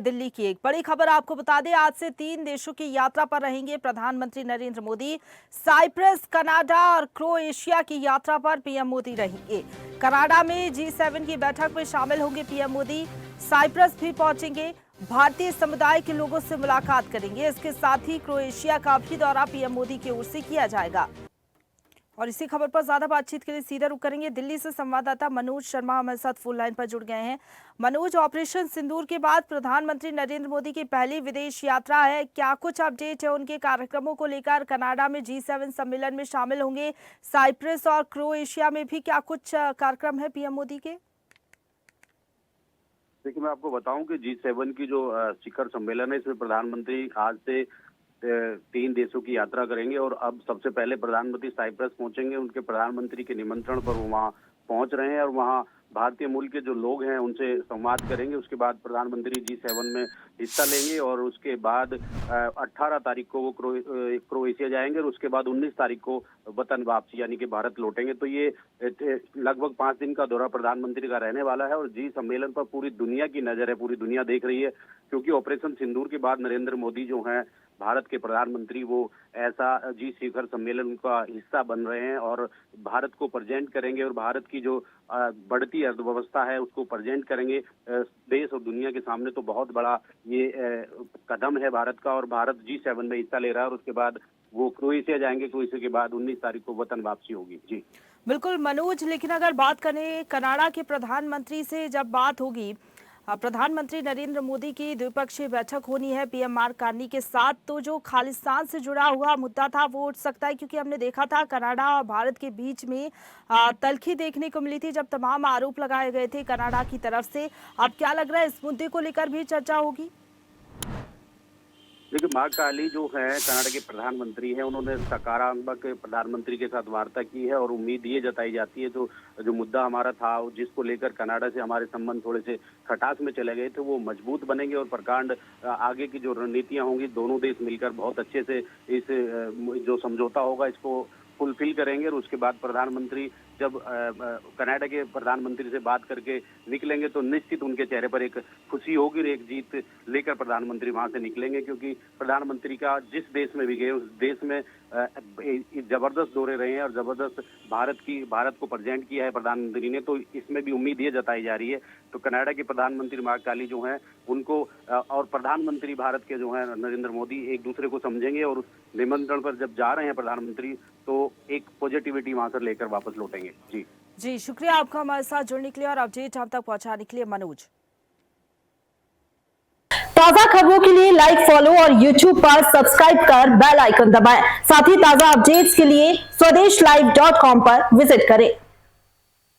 दिल्ली की एक बड़ी खबर आपको बता दें, आज से 3 देशों की यात्रा पर रहेंगे प्रधानमंत्री नरेंद्र मोदी। साइप्रस, कनाडा और क्रोएशिया की यात्रा पर पीएम मोदी रहेंगे। कनाडा में G7 की बैठक में शामिल होंगे पीएम मोदी। साइप्रस भी पहुंचेंगे, भारतीय समुदाय के लोगों से मुलाकात करेंगे। इसके साथ ही क्रोएशिया का भी दौरा पीएम मोदी की ओर से किया जाएगा। और इसी खबर पर ज्यादा बातचीत के लिए सीधा रुख करेंगे। दिल्ली से संवाददाता मनोज शर्मा हमारे साथ फोन लाइन पर जुड़ गए हैं। मनोज, ऑपरेशन सिंदूर के बाद प्रधानमंत्री नरेंद्र मोदी की पहली विदेश यात्रा है, क्या कुछ अपडेट है उनके कार्यक्रमों को लेकर? कनाडा में G7 सम्मेलन में शामिल होंगे, साइप्रस और क्रोएशिया में भी क्या कुछ कार्यक्रम है पीएम मोदी के? देखिए, मैं आपको बताऊं कि G7 की जो शिखर सम्मेलन है, इसमें प्रधानमंत्री आज से 3 देशों की यात्रा करेंगे और अब सबसे पहले प्रधानमंत्री साइप्रस पहुंचेंगे। उनके प्रधानमंत्री के निमंत्रण पर वो वहां पहुंच रहे हैं और वहां भारतीय मूल के जो लोग हैं उनसे संवाद करेंगे। उसके बाद प्रधानमंत्री G7 में हिस्सा लेंगे और उसके बाद 18 तारीख को वो क्रोएशिया जाएंगे और उसके बाद 19 तारीख को वतन वापसी यानी कि भारत लौटेंगे। तो ये लगभग 5 दिन का दौरा प्रधानमंत्री का रहने वाला है और जी सम्मेलन पर पूरी दुनिया की नजर है, पूरी दुनिया देख रही है, क्योंकि ऑपरेशन सिंदूर के बाद नरेंद्र मोदी जो हैं भारत के प्रधानमंत्री, वो ऐसा जी शिखर सम्मेलन का हिस्सा बन रहे हैं और भारत को प्रेजेंट करेंगे और भारत की जो बढ़ती अर्थव्यवस्था है उसको प्रेजेंट करेंगे देश और दुनिया के सामने। तो बहुत बड़ा ये कदम है भारत का और भारत G7 में हिस्सा ले रहा है और उसके बाद वो क्रोएशिया जाएंगे। क्रोएशिया के बाद 19 तारीख को वतन वापसी होगी। जी बिल्कुल मनोज, लेकिन अगर बात करें कनाडा के प्रधानमंत्री से, जब बात होगी प्रधानमंत्री नरेंद्र मोदी की द्विपक्षीय बैठक होनी है पीएम मार्क कार्नी के साथ, तो जो खालिस्तान से जुड़ा हुआ मुद्दा था वो उठ सकता है, क्योंकि हमने देखा था कनाडा और भारत के बीच में तल्खी देखने को मिली थी जब तमाम आरोप लगाए गए थे कनाडा की तरफ से। अब क्या लग रहा है, इस मुद्दे को लेकर भी चर्चा होगी? देखिए, मार्क कार्नी जो है कनाडा के प्रधानमंत्री हैं, उन्होंने सकारात्मक प्रधानमंत्री के साथ वार्ता की है और उम्मीद ये जताई जाती है जो मुद्दा हमारा था, जिसको लेकर कनाडा से हमारे संबंध थोड़े से खटास में चले गए थे, वो मजबूत बनेंगे और प्रकांड आगे की जो रणनीतियां होंगी, दोनों देश मिलकर बहुत अच्छे से इस जो समझौता होगा इसको फुलफिल करेंगे। और उसके बाद प्रधानमंत्री जब कनाडा के प्रधानमंत्री से बात करके निकलेंगे तो निश्चित उनके चेहरे पर एक खुशी होगी और एक जीत लेकर प्रधानमंत्री वहां से निकलेंगे, क्योंकि प्रधानमंत्री का जिस देश में भी गए उस देश में जबरदस्त दौरे रहे हैं और जबरदस्त भारत को प्रेजेंट किया है प्रधानमंत्री ने। तो इसमें भी उम्मीद ये जताई जा रही है। तो कनाडा के प्रधानमंत्री मार्क कार्नी जो हैं उनको और प्रधानमंत्री भारत के जो हैं नरेंद्र मोदी एक दूसरे को समझेंगे और उस निमंत्रण पर जब जा रहे हैं प्रधानमंत्री तो एक पॉजिटिविटी वहां से लेकर वापस लौटेंगे। जी शुक्रिया आपका हमारे साथ जुड़ने के लिए और अपडेट हम तक पहुंचाने के लिए मनोज। ताजा खबरों के लिए लाइक, फॉलो और YouTube पर सब्सक्राइब कर बेल आइकन दबाएं। साथ ही ताजा अपडेट्स के लिए swedeshlive.com पर विजिट करें।